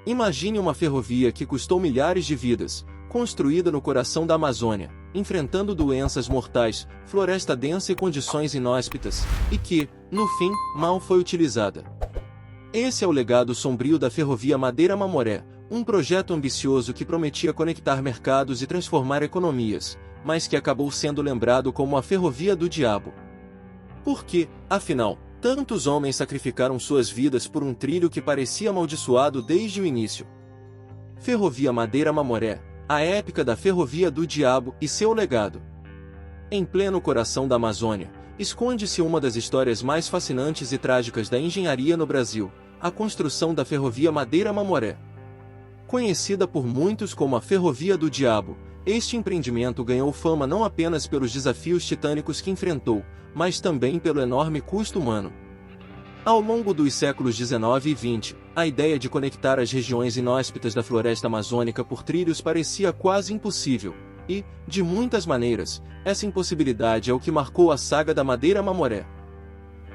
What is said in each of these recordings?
Imagine uma ferrovia que custou milhares de vidas, construída no coração da Amazônia, enfrentando doenças mortais, floresta densa e condições inóspitas, e que, no fim, mal foi utilizada. Esse é o legado sombrio da Ferrovia Madeira-Mamoré, um projeto ambicioso que prometia conectar mercados e transformar economias, mas que acabou sendo lembrado como a Ferrovia do Diabo. Por que, afinal, tantos homens sacrificaram suas vidas por um trilho que parecia amaldiçoado desde o início? Ferrovia Madeira-Mamoré, a épica da Ferrovia do Diabo e seu legado. Em pleno coração da Amazônia, esconde-se uma das histórias mais fascinantes e trágicas da engenharia no Brasil, a construção da Ferrovia Madeira-Mamoré. Conhecida por muitos como a Ferrovia do Diabo, este empreendimento ganhou fama não apenas pelos desafios titânicos que enfrentou, mas também pelo enorme custo humano. Ao longo dos séculos XIX e XX, a ideia de conectar as regiões inóspitas da floresta amazônica por trilhos parecia quase impossível, e, de muitas maneiras, essa impossibilidade é o que marcou a saga da Madeira-Mamoré.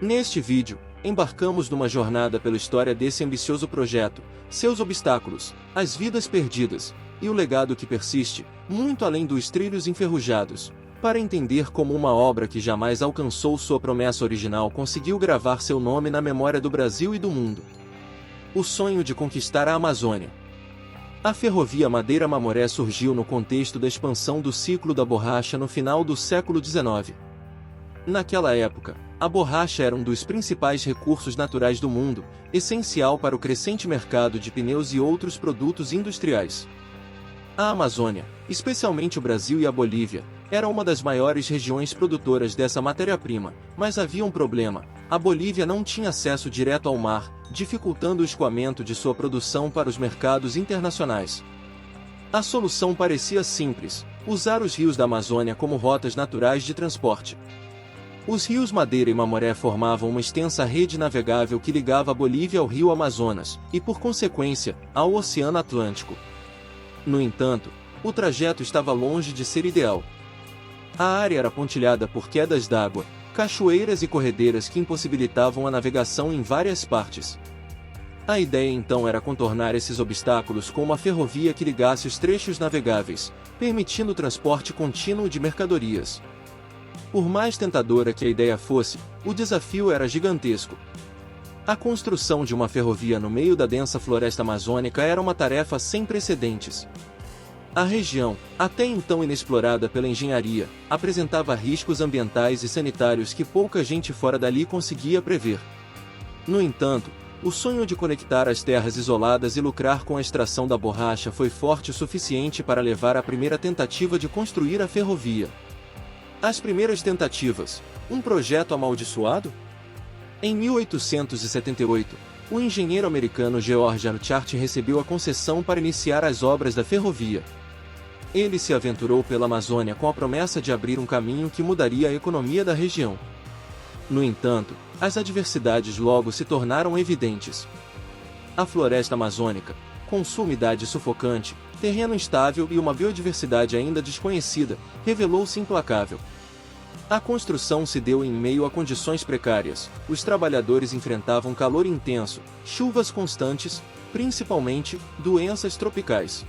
Neste vídeo, embarcamos numa jornada pela história desse ambicioso projeto, seus obstáculos, as vidas perdidas, e o legado que persiste, muito além dos trilhos enferrujados, para entender como uma obra que jamais alcançou sua promessa original conseguiu gravar seu nome na memória do Brasil e do mundo. O sonho de conquistar a Amazônia. A Ferrovia Madeira-Mamoré surgiu no contexto da expansão do ciclo da borracha no final do século XIX. Naquela época, a borracha era um dos principais recursos naturais do mundo, essencial para o crescente mercado de pneus e outros produtos industriais. A Amazônia, especialmente o Brasil e a Bolívia, era uma das maiores regiões produtoras dessa matéria-prima, mas havia um problema: a Bolívia não tinha acesso direto ao mar, dificultando o escoamento de sua produção para os mercados internacionais. A solução parecia simples: usar os rios da Amazônia como rotas naturais de transporte. Os rios Madeira e Mamoré formavam uma extensa rede navegável que ligava a Bolívia ao rio Amazonas, e por consequência, ao Oceano Atlântico. No entanto, o trajeto estava longe de ser ideal. A área era pontilhada por quedas d'água, cachoeiras e corredeiras que impossibilitavam a navegação em várias partes. A ideia então era contornar esses obstáculos com uma ferrovia que ligasse os trechos navegáveis, permitindo o transporte contínuo de mercadorias. Por mais tentadora que a ideia fosse, o desafio era gigantesco. A construção de uma ferrovia no meio da densa floresta amazônica era uma tarefa sem precedentes. A região, até então inexplorada pela engenharia, apresentava riscos ambientais e sanitários que pouca gente fora dali conseguia prever. No entanto, o sonho de conectar as terras isoladas e lucrar com a extração da borracha foi forte o suficiente para levar à primeira tentativa de construir a ferrovia. As primeiras tentativas, um projeto amaldiçoado? Em 1878, o engenheiro americano George Archart recebeu a concessão para iniciar as obras da ferrovia. Ele se aventurou pela Amazônia com a promessa de abrir um caminho que mudaria a economia da região. No entanto, as adversidades logo se tornaram evidentes. A floresta amazônica, com sua umidade sufocante, terreno instável e uma biodiversidade ainda desconhecida, revelou-se implacável. A construção se deu em meio a condições precárias. Os trabalhadores enfrentavam calor intenso, chuvas constantes, principalmente doenças tropicais.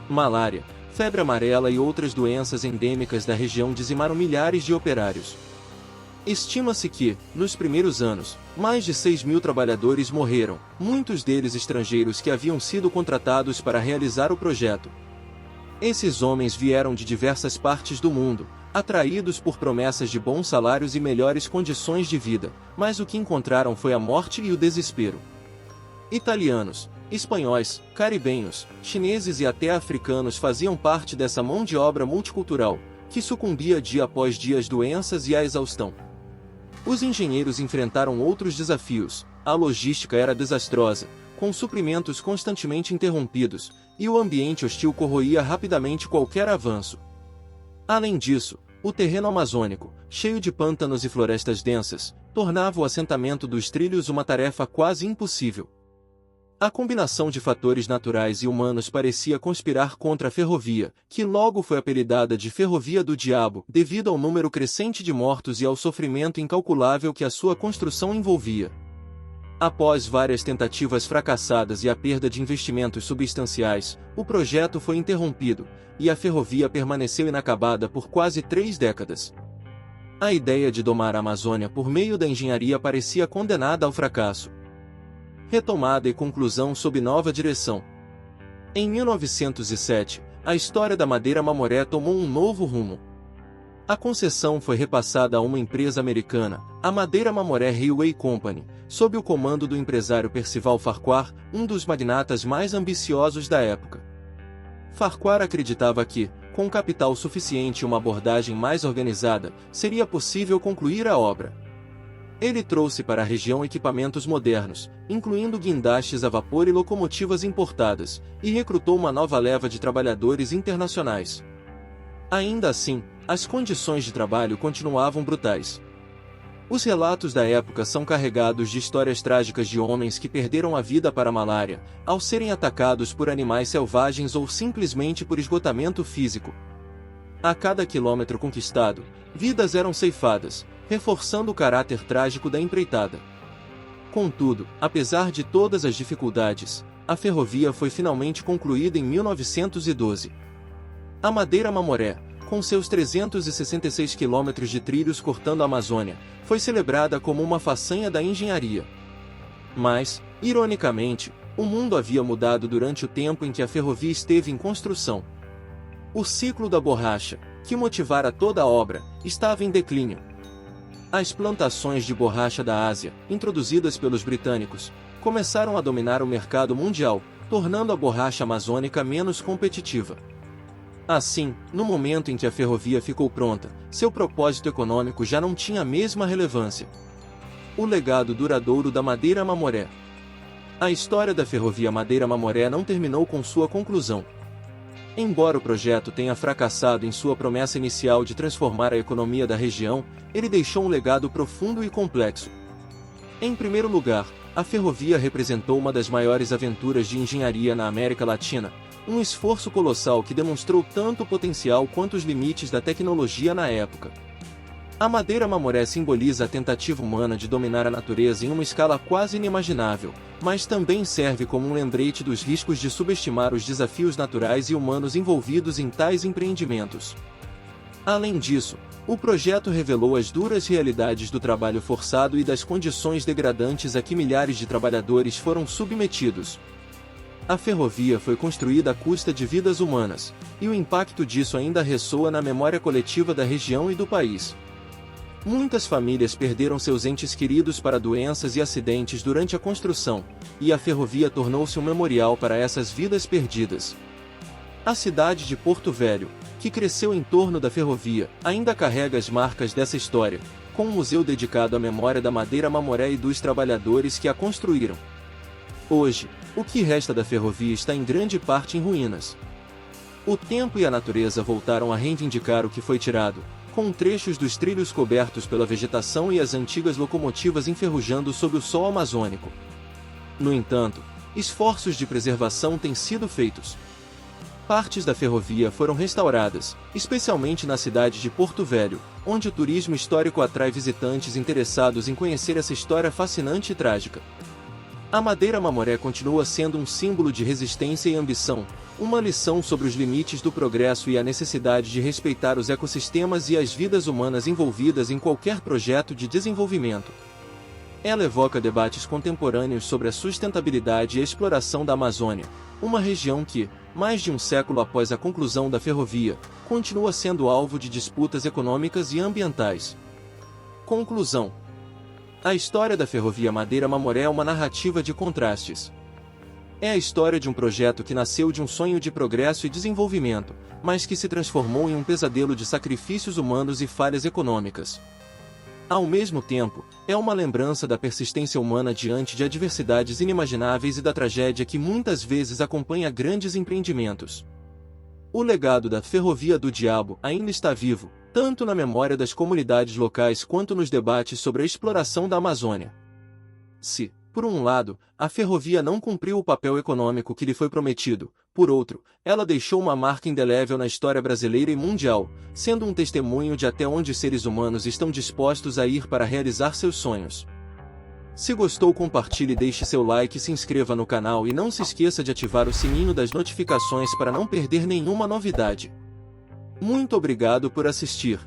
Malária, febre amarela e outras doenças endêmicas da região dizimaram milhares de operários. Estima-se que, nos primeiros anos, mais de 6.000 trabalhadores morreram, muitos deles estrangeiros que haviam sido contratados para realizar o projeto. Esses homens vieram de diversas partes do mundo, atraídos por promessas de bons salários e melhores condições de vida, mas o que encontraram foi a morte e o desespero. Italianos, espanhóis, caribenhos, chineses e até africanos faziam parte dessa mão de obra multicultural, que sucumbia dia após dia às doenças e à exaustão. Os engenheiros enfrentaram outros desafios. A logística era desastrosa, com suprimentos constantemente interrompidos, e o ambiente hostil corroía rapidamente qualquer avanço. Além disso, o terreno amazônico, cheio de pântanos e florestas densas, tornava o assentamento dos trilhos uma tarefa quase impossível. A combinação de fatores naturais e humanos parecia conspirar contra a ferrovia, que logo foi apelidada de Ferrovia do Diabo, devido ao número crescente de mortos e ao sofrimento incalculável que a sua construção envolvia. Após várias tentativas fracassadas e a perda de investimentos substanciais, o projeto foi interrompido, e a ferrovia permaneceu inacabada por quase 3 décadas. A ideia de domar a Amazônia por meio da engenharia parecia condenada ao fracasso. Retomada e conclusão sob nova direção. Em 1907, a história da Madeira Mamoré tomou um novo rumo. A concessão foi repassada a uma empresa americana, a Madeira Mamoré Railway Company, sob o comando do empresário Percival Farquhar, um dos magnatas mais ambiciosos da época. Farquhar acreditava que, com capital suficiente e uma abordagem mais organizada, seria possível concluir a obra. Ele trouxe para a região equipamentos modernos, incluindo guindastes a vapor e locomotivas importadas, e recrutou uma nova leva de trabalhadores internacionais. Ainda assim, as condições de trabalho continuavam brutais. Os relatos da época são carregados de histórias trágicas de homens que perderam a vida para a malária, ao serem atacados por animais selvagens ou simplesmente por esgotamento físico. A cada quilômetro conquistado, vidas eram ceifadas, reforçando o caráter trágico da empreitada. Contudo, apesar de todas as dificuldades, a ferrovia foi finalmente concluída em 1912. A Madeira Mamoré, com seus 366 quilômetros de trilhos cortando a Amazônia, foi celebrada como uma façanha da engenharia. Mas, ironicamente, o mundo havia mudado durante o tempo em que a ferrovia esteve em construção. O ciclo da borracha, que motivara toda a obra, estava em declínio. As plantações de borracha da Ásia, introduzidas pelos britânicos, começaram a dominar o mercado mundial, tornando a borracha amazônica menos competitiva. Assim, no momento em que a ferrovia ficou pronta, seu propósito econômico já não tinha a mesma relevância. O legado duradouro da Madeira Mamoré. A história da ferrovia Madeira Mamoré não terminou com sua conclusão. Embora o projeto tenha fracassado em sua promessa inicial de transformar a economia da região, ele deixou um legado profundo e complexo. Em primeiro lugar, a ferrovia representou uma das maiores aventuras de engenharia na América Latina, um esforço colossal que demonstrou tanto o potencial quanto os limites da tecnologia na época. A Madeira Mamoré simboliza a tentativa humana de dominar a natureza em uma escala quase inimaginável, mas também serve como um lembrete dos riscos de subestimar os desafios naturais e humanos envolvidos em tais empreendimentos. Além disso, o projeto revelou as duras realidades do trabalho forçado e das condições degradantes a que milhares de trabalhadores foram submetidos. A ferrovia foi construída à custa de vidas humanas, e o impacto disso ainda ressoa na memória coletiva da região e do país. Muitas famílias perderam seus entes queridos para doenças e acidentes durante a construção, e a ferrovia tornou-se um memorial para essas vidas perdidas. A cidade de Porto Velho, que cresceu em torno da ferrovia, ainda carrega as marcas dessa história, com um museu dedicado à memória da Madeira Mamoré e dos trabalhadores que a construíram. Hoje, o que resta da ferrovia está em grande parte em ruínas. O tempo e a natureza voltaram a reivindicar o que foi tirado, com trechos dos trilhos cobertos pela vegetação e as antigas locomotivas enferrujando sob o sol amazônico. No entanto, esforços de preservação têm sido feitos. Partes da ferrovia foram restauradas, especialmente na cidade de Porto Velho, onde o turismo histórico atrai visitantes interessados em conhecer essa história fascinante e trágica. A Madeira Mamoré continua sendo um símbolo de resistência e ambição, uma lição sobre os limites do progresso e a necessidade de respeitar os ecossistemas e as vidas humanas envolvidas em qualquer projeto de desenvolvimento. Ela evoca debates contemporâneos sobre a sustentabilidade e a exploração da Amazônia, uma região que, mais de um século após a conclusão da ferrovia, continua sendo alvo de disputas econômicas e ambientais. Conclusão. A história da ferrovia Madeira Mamoré é uma narrativa de contrastes. É a história de um projeto que nasceu de um sonho de progresso e desenvolvimento, mas que se transformou em um pesadelo de sacrifícios humanos e falhas econômicas. Ao mesmo tempo, é uma lembrança da persistência humana diante de adversidades inimagináveis e da tragédia que muitas vezes acompanha grandes empreendimentos. O legado da Ferrovia do Diabo ainda está vivo, tanto na memória das comunidades locais quanto nos debates sobre a exploração da Amazônia. Se, por um lado, a ferrovia não cumpriu o papel econômico que lhe foi prometido, por outro, ela deixou uma marca indelével na história brasileira e mundial, sendo um testemunho de até onde os seres humanos estão dispostos a ir para realizar seus sonhos. Se gostou, compartilhe, deixe seu like, se inscreva no canal e não se esqueça de ativar o sininho das notificações para não perder nenhuma novidade. Muito obrigado por assistir.